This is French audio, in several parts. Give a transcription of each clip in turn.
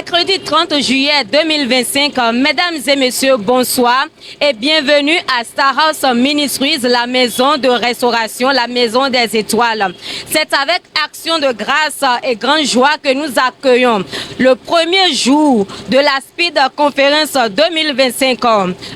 Mercredi 30 juillet 2025, mesdames et messieurs, bonsoir et bienvenue à Star House Ministries, la maison de restauration, la maison des étoiles. C'est avec action de grâce et grande joie que nous accueillons le premier jour de la Speed Conference 2025,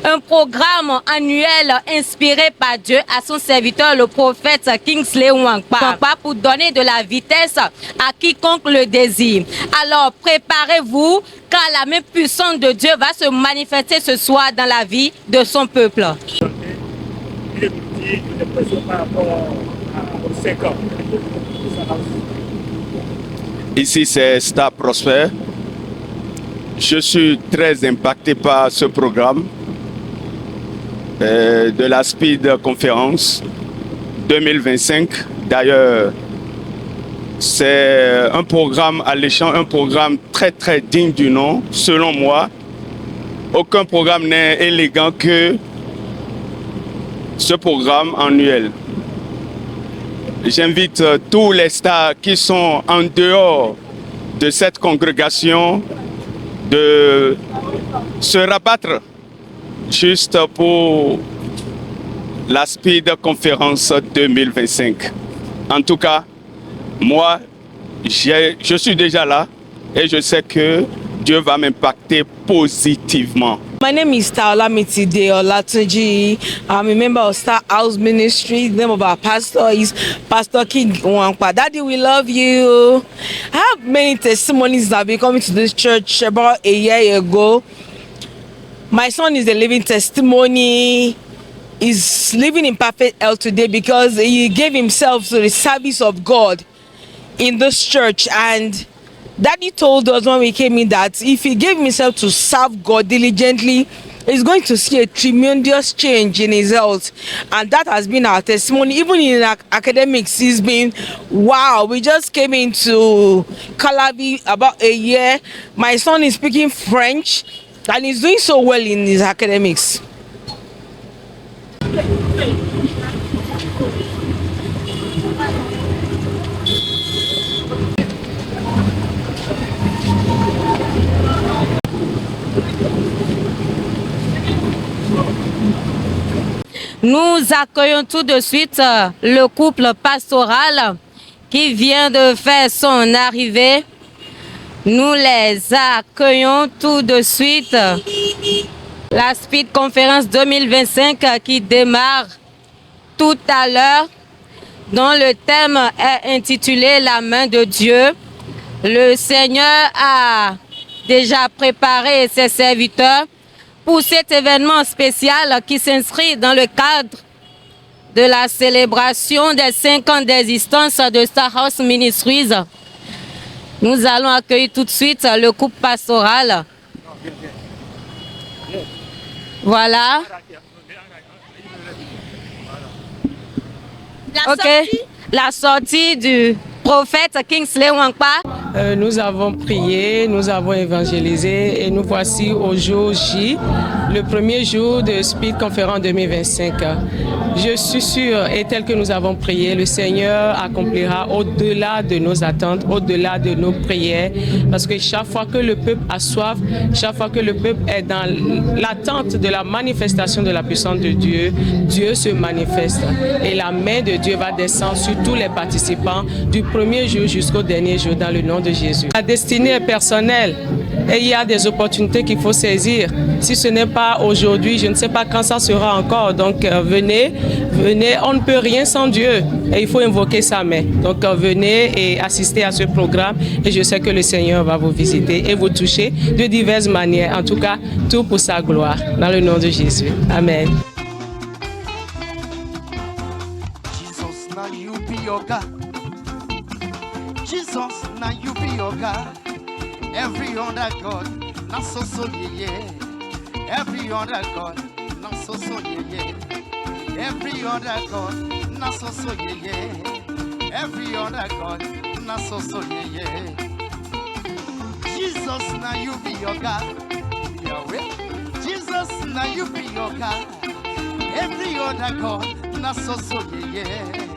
un programme annuel inspiré par Dieu à son serviteur, le prophète Kingsley Wankpa, pour donner de la vitesse à quiconque le désire. Alors, préparez-vous, car la main puissante de Dieu va se manifester ce soir dans la vie de son peuple. Ici, c'est Star Prosper. Je suis très impacté par ce programme de la Speed Conference 2025. D'ailleurs, c'est un programme alléchant, un programme très très digne du nom, selon moi. Aucun programme n'est élégant que ce programme annuel. J'invite tous les stars qui sont en dehors de cette congrégation de se rabattre juste pour la Speed Conference 2025. En tout cas, moi, je suis déjà là et je sais que Dieu va m'impacter positivement. My name is Taolamiti Olatunji. I'm a member of Star House Ministry. The name of our pastor is Pastor King Wankpa. Daddy, we love you. I have many testimonies that have been coming to this church about a year ago. My son is a living testimony. He's living in perfect health today because he gave himself to the service of God in this church. And Daddy told us when we came in that if he gave himself to serve God diligently, he's going to see a tremendous change in his health. And that has been our testimony. Even in academics, it's been wow. We just came into Calabi about a year. My son is speaking French and he's doing so well in his academics. Nous accueillons tout de suite le couple pastoral qui vient de faire son arrivée. Nous les accueillons tout de suite. La Speed Conference 2025 qui démarre tout à l'heure, dont le thème est intitulé La main de Dieu. Le Seigneur a déjà préparé ses serviteurs pour cet événement spécial qui s'inscrit dans le cadre de la célébration des 5 ans d'existence de Star House Ministries. Nous allons accueillir tout de suite le couple pastoral. Voilà. La sortie du prophète Kingsley Wankpa. Nous avons prié, nous avons évangélisé et nous voici au jour J, le premier jour de Speed Conference 2025. Je suis sûre et tel que nous avons prié, le Seigneur accomplira au-delà de nos attentes, au-delà de nos prières, parce que chaque fois que le peuple a soif, chaque fois que le peuple est dans l'attente de la manifestation de la puissance de Dieu, Dieu se manifeste et la main de Dieu va descendre sur tous les participants du premier jour jusqu'au dernier jour dans le nom de Jésus. La destinée est personnelle et il y a des opportunités qu'il faut saisir. Si ce n'est pas aujourd'hui, je ne sais pas quand ça sera encore. Donc venez, on ne peut rien sans Dieu et il faut invoquer sa main. Donc venez et assistez à ce programme et je sais que le Seigneur va vous visiter et vous toucher de diverses manières. En tout cas, tout pour sa gloire. Dans le nom de Jésus. Amen. Jesus, now you be your God. Every other God, not so yeah. Every other God, not so yeah. Every other God, not so yeah. Every other God, not so yeah. Jesus, now you be your God. Yahweh. Jesus, now you be your God. Every other God, not so yeah.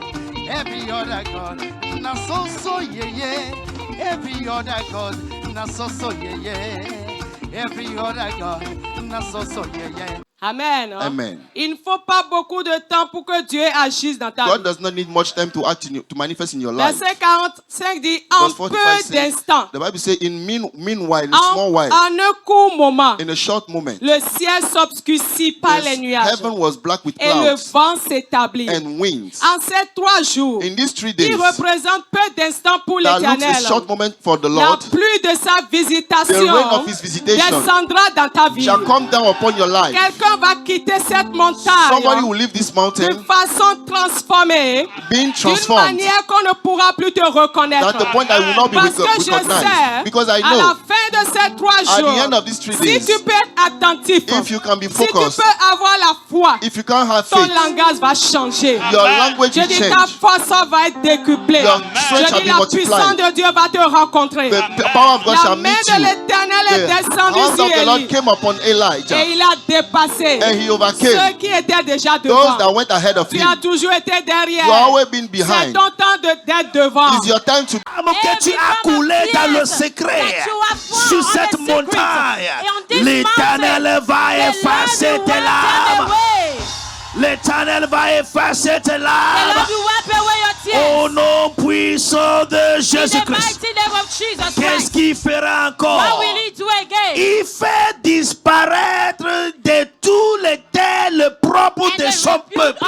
Every other God, not so yeah. Every other God, not so yeah. Every other God, not so yeah. Amen. Amen. Il ne faut pas beaucoup de temps pour que Dieu agisse dans ta God vie. does not need much time to act to manifest in your life. Verset 45 dit en Verse 45 peu says, d'instants, the Bible says, meanwhile, in a small while, en un court moment, in a short moment, le ciel s'obscurcit par les nuages heaven was black with et le clouds vent s'établit. and winds. En ces 3 jours, In these 3 qui days, représentent peu d'instants pour that looks a l'Éternel, short moment for the la Lord, pluie de sa the visitation rain of his visitation descendra dans ta vie. shall come down upon your life. Quelqu'un va quitter cette montagne Somebody will leave this de mountain façon transformée, being d'une transformed manière qu'on ne pourra plus te reconnaître. at the point that I will not be Parce que je recognized. sais, Because I à la know fin de ces 3 at jours, the end of these 3 si days, tu peux être attentif, if you can be si tu focused, peux avoir la foi, if you can't have ton faith, langage va changer. your language Je will dis ta change. force va être décuplée. Your strength Je shall dis be la multiplied. puissance de Dieu va te rencontrer. The power of God La shall main meet de you. l'Éternel est The descendue hand sur of the Lord Élie came upon Elijah, et il a dépassé and he ceux overcame qui étaient déjà those devant. that went ahead of Tu him. as toujours été You derrière. have always been C'est behind. ton temps d'être devant. It's your time to Que tu as coulé dans le secret sur cette montagne. L'Éternel va effacer tes larmes. L'Éternel va effacer tes larmes. Au nom puissant de Jésus-Christ. Qu'est-ce qu'il fera encore? Il fait disparaître de tous les terres le propre de son peuple.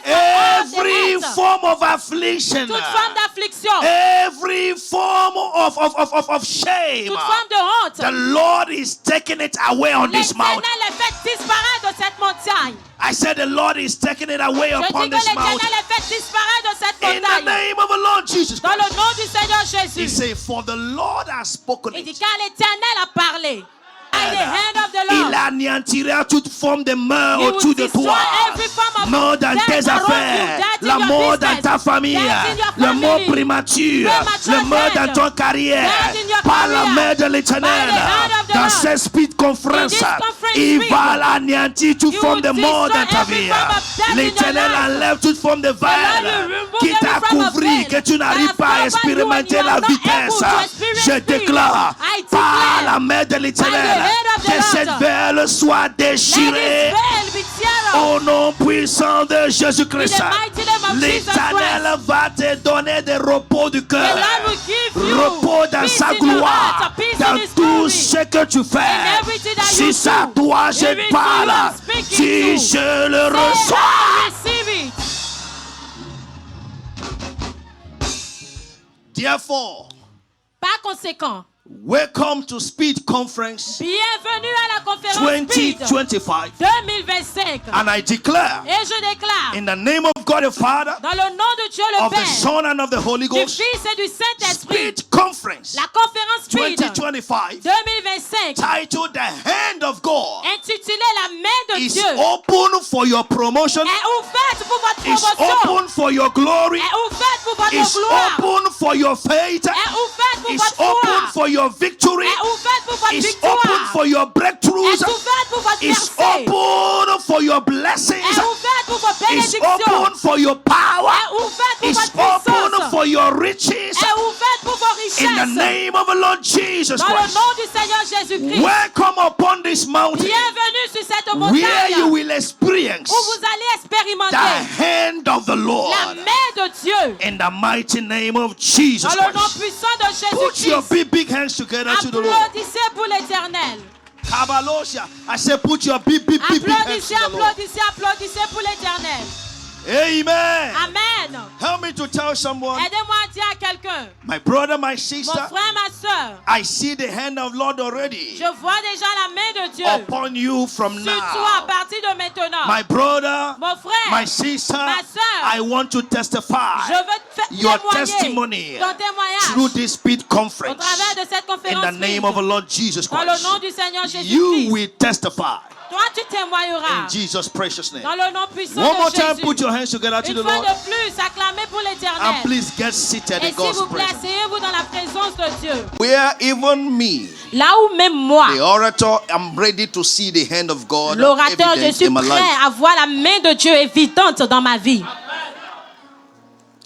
Every form of affliction, Toute forme d'affliction, every form of shame, toute forme de honte, the Lord is taking it away on this mountain. l'Éternel est fait disparaître de cette montagne. I said the Lord is taking it away Je upon dis que this l'Éternel mountain. est fait disparaître de cette In the montagne. name of the Lord Jesus Dans Christ. le nom du Seigneur He Jésus. said, for the Lord has spoken Il dit it. car l'Éternel a parlé. By the hand of the Il Lord. anéantira toute forme de mort He will autour de destroy toi. every form of Mort dans death tes around you, affaires, death in la your mort dans business, ta famille, death in your le mort family, prématuré, premature le mort dans death, ton carrière, death in your par la career, main de by l'Éternel. the hand of the Dans Lord. cette speed conference, In this conference il speed, va l'anéantir toute you forme de will mort dans destroy ta every vie. form of death in your L'Éternel life. enlève toute forme de Lord veille will remove qui every t'a form of couvri, veil que tu n'arrives that pas à cover you and expérimenter you la are not vitesse. able to experience Je speed. déclare I par declare la main de by the l'Éternel hand of the que Lord, cette veille soit let this déchirée. veil be tear off. Au nom puissant de Jésus-Christ, In the mighty name of Jesus l'Éternel va te donner des repos du cœur, The Lord will give you repos dans peace sa in your gloire, heart, peace dans in His tout glory. ce que tu In fais. everything that Si you c'est à do, toi if je it's parle, you I'm speaking si to, je le say, reçois, I receive it. therefore, Par conséquent, welcome to Speed Conference bienvenue à la conférence Speed 2025. 2025. And I declare, Et je déclare, in the name of God the Father, dans le nom de Dieu le of the Père, Son and of the Holy du Ghost, Fils et du Saint-Esprit, Speed Conference la conférence Speed 2025, 2025, titled The Hand of God, intitulée La main de is Dieu, open for your promotion, est ouverte pour votre is promotion, open for your glory, est ouverte pour votre is gloire, open for your faith, est ouverte pour is votre open foi, for your victory, est ouverte pour votre is victoire, open for your breakthroughs, est ouverte pour votre is percée, open for your blessings, est ouverte pour vos is bénédictions, open for your power, est ouverte pour is votre open puissance, for your riches. est ouverte pour vos In the richesses. name of the Lord Jesus Dans le Christ, nom du Seigneur Jésus-Christ, welcome upon this mountain bienvenue sur cette where you montagne will experience où vous allez expérimenter the hand of the Lord. la main de Dieu. In the mighty name of Jesus Dans le nom Christ. puissant de Put your Jésus-Christ, big hands together to the Lord. applaudissez pour l'Éternel. Kabalosia. I said put your big hands Applaudissez, to the Lord. applaudissez, applaudissez pour l'Éternel. Amen. Amen. Help me to tell someone, Aidez-moi à dire à quelqu'un, my brother, my mon sister, frère, ma soeur, I see the hand of Lord already je vois déjà la main de Dieu upon you from sur toi à now. partir de maintenant. My brother, Mon frère, my sister, ma sœur, I want to testify je veux te faire your témoigner testimony ton témoignage through this speed au conference. travers de cette In conférence the name Speed. of the Lord Jesus Dans le Christ, nom du Seigneur you Jésus-Christ, will testify toi tu témoigneras in Jesus' precious name. dans le nom puissant One more de time, Jésus. put your hands together to Une the fois Lord. de plus, acclamez pour And l'Éternel. please get seated Et in s'il God's vous plaît, presence. asseyez-vous dans la présence de Dieu. Where even me, Là où même moi, the orator, I'm ready to see the hand of God l'orateur, je evident suis in my prêt life. à voir la main de Dieu évidente dans ma vie.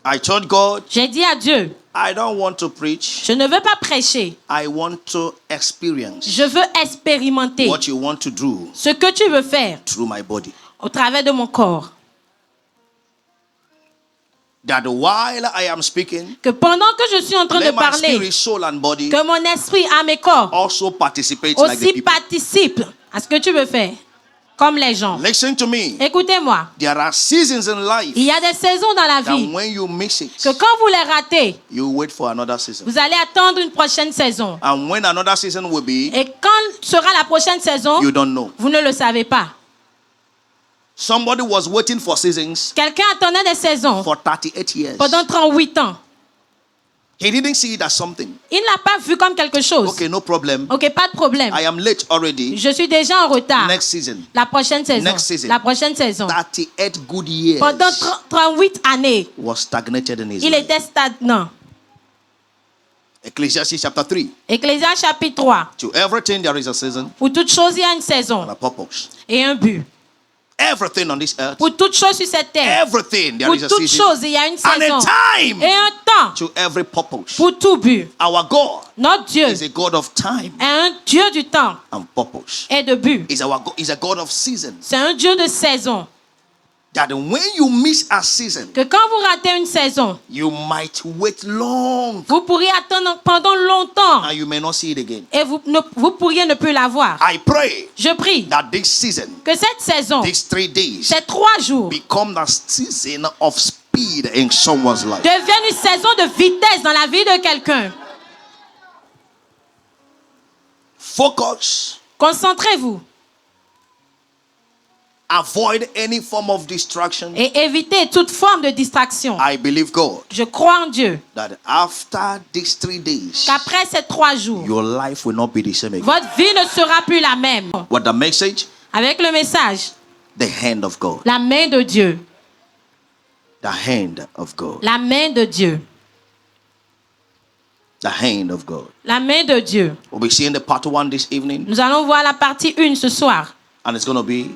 I told God, J'ai dit à Dieu, I don't want to preach. Je ne veux pas prêcher. I want to experience Je veux expérimenter what you want to do ce que tu veux faire through my body. au travers de mon corps. That while I am speaking, Que pendant que je suis en train de let my parler, spirit, soul, and body que mon esprit, âme et corps also participate like the aussi people. participent à ce que tu veux faire, comme les gens. Listen to me. Écoutez-moi, There are seasons in life il y a des saisons dans la that vie when you miss it, que quand vous les ratez, you wait for another season. vous allez attendre une prochaine saison. And when another season will be, Et quand sera la prochaine saison, you don't know. vous ne le savez pas. Somebody was waiting for seasons Quelqu'un attendait des saisons for 38 years. pendant 38 ans. He didn't see it as something. Il ne l'a pas vu comme quelque chose. Okay, no problem. Ok, pas de problème. I am late already. Je suis déjà en retard. Next season. La prochaine saison. Next season. La prochaine saison. 38 good years Pendant 38 années, was stagnated in his il life. était stagnant. Ecclesiastes chapter 3. Ecclésiaste chapitre 3. To everything there is a season Pour toute chose, il y a une and saison a purpose. et un but. Everything on this earth, Pour toute chose sur cette terre, everything there pour is a toute season chose, il y a une and a saison time et un temps to every purpose. pour tout but. Our God Notre Dieu is a God of time est un Dieu du temps and purpose. et de but. Is a God of seasons. C'est un Dieu de saison. That when you miss a season, Que quand vous ratez une saison, you might wait long vous pourriez attendre pendant longtemps and you may not see it again. et vous pourriez ne plus la voir. I pray Je prie that this season, que cette saison, these 3 days, ces 3 jours, become the season of speed in someone's life. devienne une saison de vitesse dans la vie de quelqu'un. Focus. Concentrez-vous Avoid any form of distraction. et évitez toute forme de distraction. I believe God Je crois en Dieu that after these 3 days, qu'après ces 3 jours, your life will not be the same again. votre vie ne sera plus la même. What the message? Avec le message, The hand of God. la main de Dieu, The hand of God. la main de Dieu, The hand of God. la main de Dieu. We'll be seeing the part 1 this evening, Nous allons voir la partie 1 ce soir and it's going to be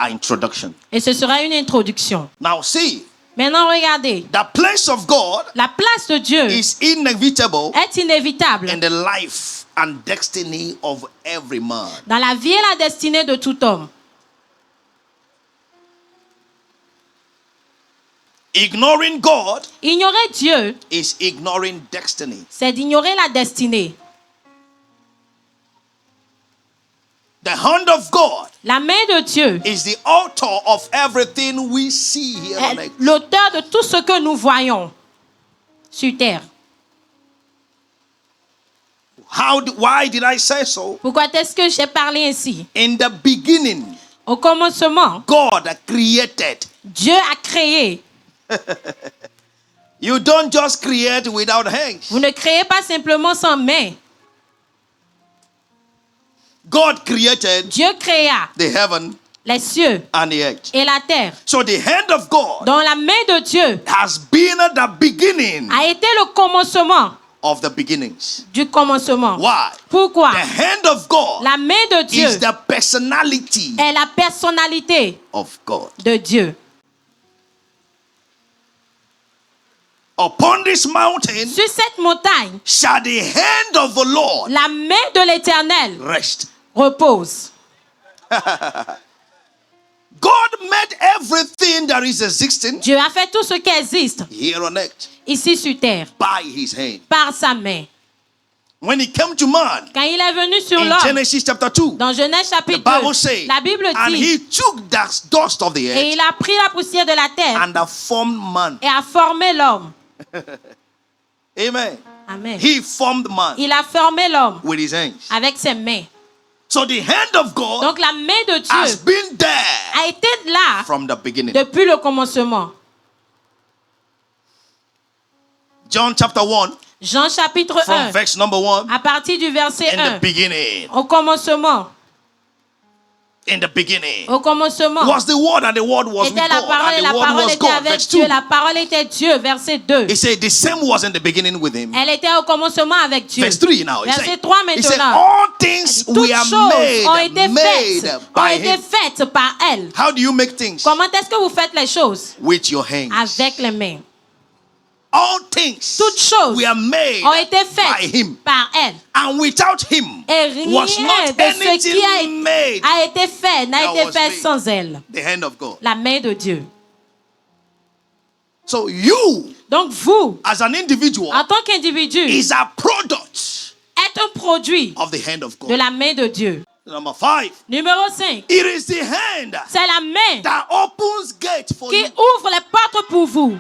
an introduction. et ce sera une introduction. Now, see, Maintenant, regardez, the place of God la place de Dieu is inevitable est inévitable in the life and destiny of every man. dans la vie et la destinée de tout homme. Ignoring God Ignorer Dieu, is ignoring destiny. c'est d'ignorer la destinée. The hand of God La main de Dieu is the author of everything we see here on est earth. l'auteur de tout ce que nous voyons sur terre. Why did I say so? Pourquoi est-ce que j'ai parlé ainsi? In the beginning, Au commencement, God created. Dieu a créé. You don't just create without hands. Vous ne créez pas simplement sans main. God created Dieu créa the heaven les cieux and the earth. et la terre. So the hand of God Dont la main de Dieu has been the beginning a été le commencement of the beginnings. du commencement. Why? Pourquoi? The hand of God La main de Dieu is the personality est la personnalité of God. de Dieu. Upon this mountain Sur cette montagne, shall the hand of the Lord la main de l'Éternel rest. repose. God made everything that is existing Dieu a fait tout ce qui existe here on earth ici sur terre by his hand. par sa main. When he came to man Quand il est venu sur in l'homme, Genesis chapter 2, dans Genèse the chapitre Bible 2, says, la Bible and dit, he took the dust of the et earth il a pris la poussière de la terre and formed man. et a formé l'homme. Amen. Amen. He formed man Il a formé l'homme with his hands. avec ses mains. So the hand of God Donc la main de has Dieu been there a été là from the beginning. depuis le commencement. John chapter 1, Jean chapitre from 1, verse number 1. à partir du verset In the 1. beginning, Au commencement, in the beginning au commencement, was the word, and the word was with était la God, parole et and la the word parole was était God. avec Verse Dieu. 2. La parole était Dieu, verset 2. He said the same was in the beginning with him. Elle était au commencement avec Dieu. Verse 3 now. He Verset said, 3 he said, maintenant. all things Toutes we are choses ont été made faites, by him. par elle. How do you make things? Comment est-ce que vous faites les choses? With your hands. Avec les mains. All things Toutes choses were made ont été by faites him. par elle. And without him Et rien was not de ce anything qui made. a été fait n'a that été was fait made. sans elle. The hand of God. La main de Dieu. So you, Donc vous, as an individual, en tant qu'individu, is a product êtes un produit of the hand of de God. la main de Dieu. Number 5. Numéro 5. It is the hand C'est la main that opens gate for qui you. ouvre les portes pour vous.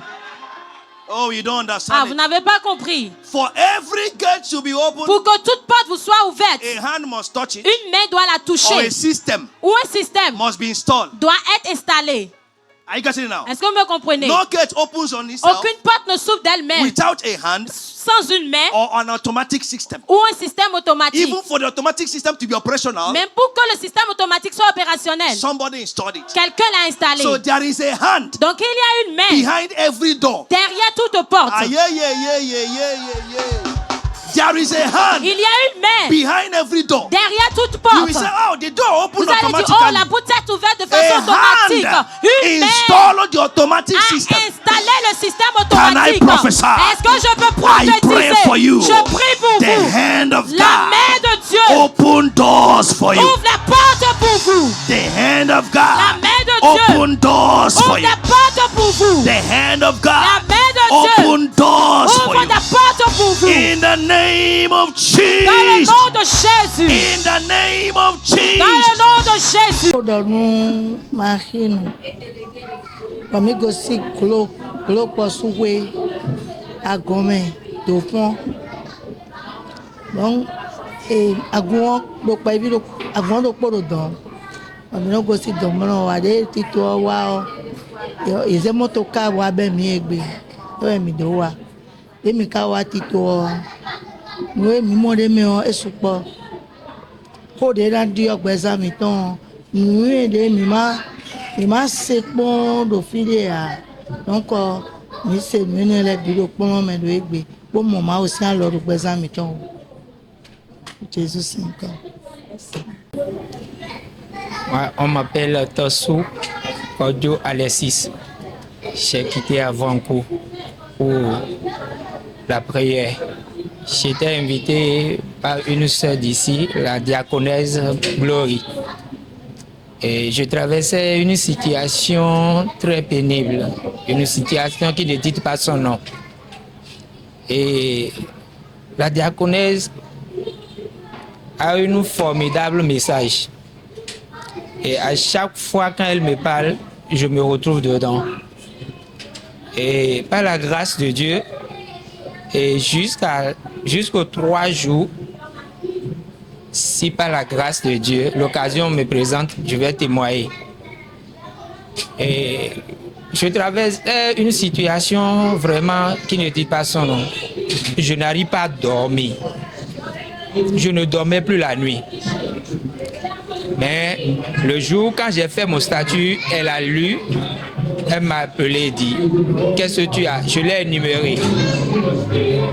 Oh, you don't Ah, understand vous it. n'avez pas compris. For every gate to be opened, Pour que toute porte vous soit ouverte, a hand must touch it, une main doit la or a toucher. system Ou un système must be installed. doit être installé. Are you getting it now? Est-ce que vous me comprenez? No gate opens on itself Aucune porte ne s'ouvre d'elle-même without a hand sans une main or an automatic system. ou un système automatique. Even for the automatic system to be operational, Même pour que le système automatique soit opérationnel, somebody installed it. quelqu'un l'a installé. So there is a hand Donc il y a une main behind every door. derrière toute porte. Ah, yeah. There is a hand Il y a une main behind every door. derrière toute You porte. will say, oh, the door Vous opened allez dire, oh, automatically. la porte est ouverte de A façon automatique. hand Une main installed the automatic a system. installé le système Can I automatique. prophesy? Est-ce que je peux I pray for you. prophétiser? Je prie pour The vous. hand of La main God de Dieu open doors for you. ouvre la porte pour vous. The hand of La God main de Dieu open doors for ouvre you. la porte pour vous. The hand of La God main de Dieu open doors for ouvre you. la porte pour vous. In the name of Dans le Jesus. nom de Jésus. In the name of Dans Jesus. le nom de Jésus. Donu mahinu kami gosi kolo posuwe agome dopon donc agun do pa ibi do agun do poro don kami no gosi don mo wa de tito wa o ize moto ka wa be mi egbe to emi do wa emi ka wa tito no emi mo de mi o esupo ko de ran di ogbeza mi ton mi de mi ma se pon do fide a donc mi se mi ne le bi do pon me do egbe bo mo ma o si an lo do gbeza mi ton Jesus nǹkan. On m'appelle Tossou Kodio Alexis. J'ai quitté Avancourt pour la prière. J'étais invité par une sœur d'ici, la diaconesse Glory. Et je traversais une situation très pénible, une situation qui ne dit pas son nom. Et la diaconesse a un formidable message. Et à chaque fois quand elle me parle, je me retrouve dedans. Et par la grâce de Dieu, et jusqu'aux 3 jours, si par la grâce de Dieu, l'occasion me présente, je vais témoigner. Et je traverse une situation vraiment qui ne dit pas son nom. Je n'arrive pas à dormir. Je ne dormais plus la nuit. Mais le jour, quand j'ai fait mon statut, elle a lu, elle m'a appelé et dit, qu'est-ce que tu as? Je l'ai énuméré.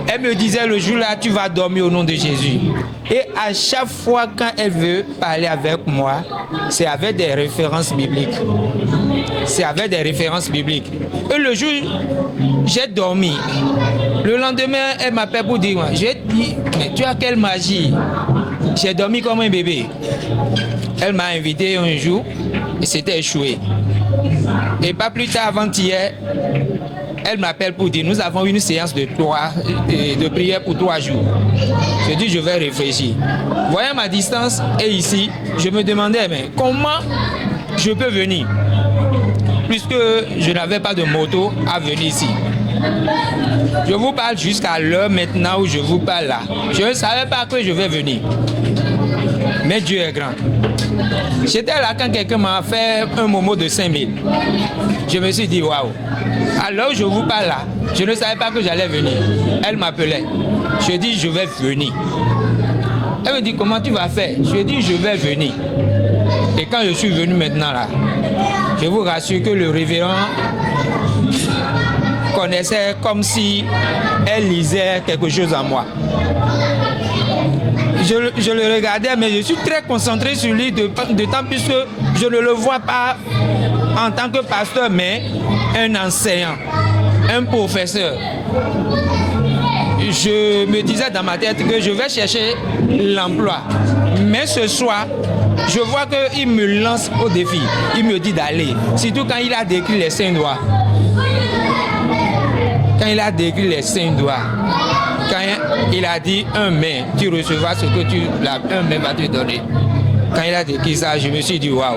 Elle me disait, le jour-là, tu vas dormir au nom de Jésus. Et à chaque fois, quand elle veut parler avec moi, c'est avec des références bibliques. C'est avec des références bibliques. Et le jour, j'ai dormi. Le lendemain, elle m'appelle pour dire, j'ai dit, mais tu as quelle magie? J'ai dormi comme un bébé. Elle m'a invité un jour et c'était échoué. Et pas plus tard, avant-hier, elle m'appelle pour dire, nous avons une séance de prière pour 3 jours. Je dis, je vais réfléchir. Voyant ma distance et ici, je me demandais, mais comment je peux venir? Puisque je n'avais pas de moto à venir ici. Je vous parle jusqu'à l'heure maintenant où je vous parle là. Je ne savais pas que je vais venir. Mais Dieu est grand. J'étais là quand quelqu'un m'a fait un momo de 5000. Je me suis dit, waouh. Alors je vous parle là, je ne savais pas que j'allais venir. Elle m'appelait. Je dis, je vais venir. Elle me dit, comment tu vas faire? Je dis, je vais venir. Et quand je suis venu maintenant là, je vous rassure que le révérend connaissait comme si elle lisait quelque chose en moi. Je le regardais, mais je suis très concentré sur lui de temps puisque je ne le vois pas en tant que pasteur, mais un enseignant. un professeur. Je me disais dans ma tête que je vais chercher l'emploi. Mais ce soir, je vois qu'il me lance au défi. Il me dit d'aller. Surtout quand il a décrit les 5 doigts. Quand il a décrit les 5 doigts. Quand il a dit un mai, tu recevras ce que un mai va te donner. Quand il a décrit ça, je me suis dit waouh,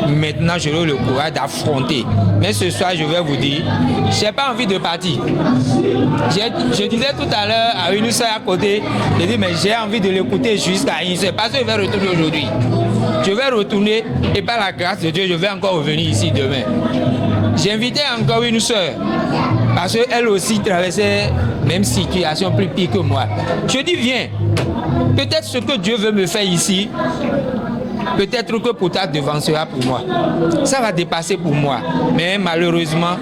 maintenant j'aurai le courage d'affronter. Mais ce soir, je vais vous dire, je n'ai pas envie de partir. Je disais tout à l'heure à une soeur à côté, j'ai dit mais j'ai envie de l'écouter jusqu'à une soeur parce que je vais retourner aujourd'hui. Je vais retourner et par la grâce de Dieu, je vais encore revenir ici demain. J'ai invité encore une soeur parce qu'elle aussi traversait la même situation plus pire que moi. Je dis viens, peut-être ce que Dieu veut me faire ici, peut-être que pour toi devancera pour moi. Ça va dépasser pour moi. Mais malheureusement,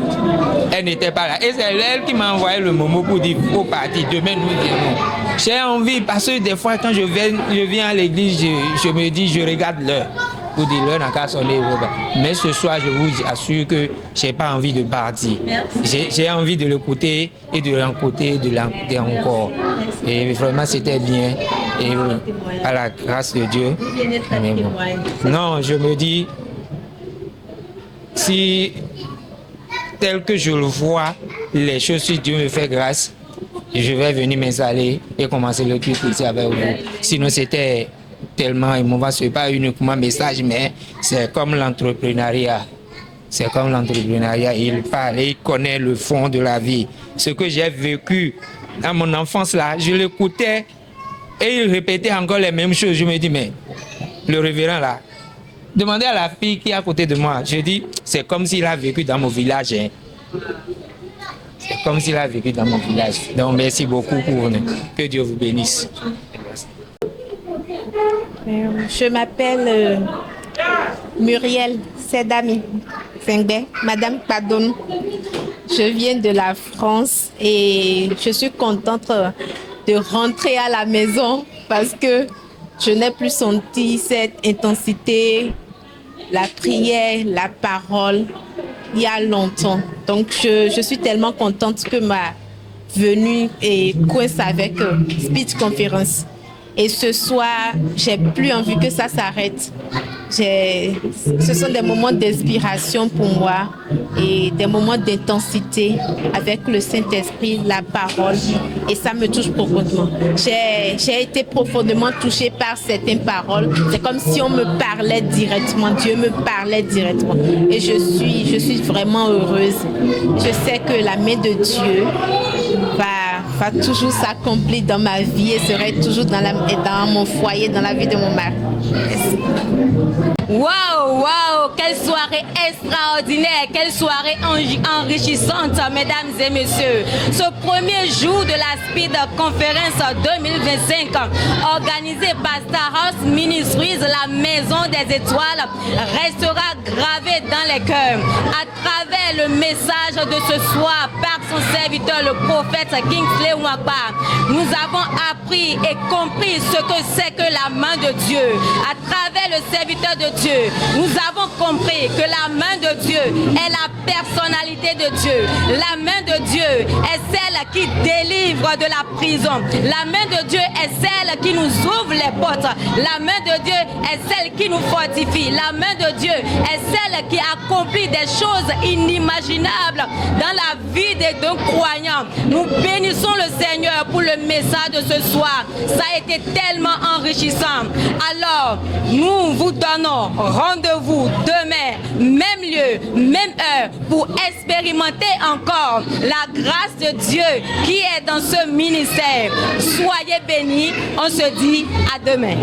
elle n'était pas là. Et c'est elle qui m'a envoyé le moment pour dire faut partir, demain nous viendrons. J'ai envie, parce que des fois quand je viens à l'église, je me dis, je regarde l'heure. Pour dire l'heure n'a qu'à sonner. Mais ce soir, je vous assure que je n'ai pas envie de partir. J'ai envie de l'écouter et de l'encoder, encore. Et vraiment, c'était bien. Et à la grâce de Dieu. Mais bon. Non, je me dis, si tel que je le vois, les choses, si Dieu me fait grâce, je vais venir m'installer et commencer le culte ici avec vous. Sinon, c'était tellement émouvant, ce n'est pas uniquement un message, mais c'est comme l'entrepreneuriat. C'est comme l'entrepreneuriat. Il parle, il connaît le fond de la vie. Ce que j'ai vécu dans mon enfance là, je l'écoutais et il répétait encore les mêmes choses. Je me dis, mais le révérend là, demandez à la fille qui est à côté de moi. Je dis, c'est comme s'il a vécu dans mon village. Hein. C'est comme s'il a vécu dans mon village. Donc merci beaucoup pour nous. Que Dieu vous bénisse. Je m'appelle Muriel Sedami Fengbe, Madame Pardon. Je viens de la France et je suis contente de rentrer à la maison parce que je n'ai plus senti cette intensité, la prière, la parole, il y a longtemps. Donc je suis tellement contente que ma venue est coïncide avec Speech Conference. Et ce soir, j'ai plus envie que ça s'arrête. Ce sont des moments d'inspiration pour moi et des moments d'intensité avec le Saint-Esprit, la parole. Et ça me touche profondément. J'ai été profondément touchée par certaines paroles. C'est comme si on me parlait directement. Dieu me parlait directement. Et je suis vraiment heureuse. Je sais que la main de Dieu va toujours s'accomplir dans ma vie et serait toujours dans mon foyer, dans la vie de mon mari. Merci. Waouh, waouh, quelle soirée extraordinaire, quelle soirée enrichissante, mesdames et messieurs. Ce premier jour de la Speed Conference 2025, organisée par Star House Ministries, la Maison des Étoiles, restera gravé dans les cœurs. À travers le message de ce soir par son serviteur, le prophète Kingsley Nwakpa, nous avons appris et compris ce que c'est que la main de Dieu. À travers le serviteur de Dieu, nous avons compris que la main de Dieu est la personnalité de Dieu. La main de Dieu est celle qui délivre de la prison. La main de Dieu est celle qui nous ouvre les portes. La main de Dieu est celle qui nous fortifie. La main de Dieu est celle qui accomplit des choses inimaginables dans la vie d'un croyant. Nous bénissons le Seigneur pour le message de ce soir. Ça a été tellement enrichissant. Alors, nous vous donnons rendez-vous demain, même lieu, même heure, pour expérimenter encore la grâce de Dieu qui est dans ce ministère. Soyez bénis, on se dit à demain.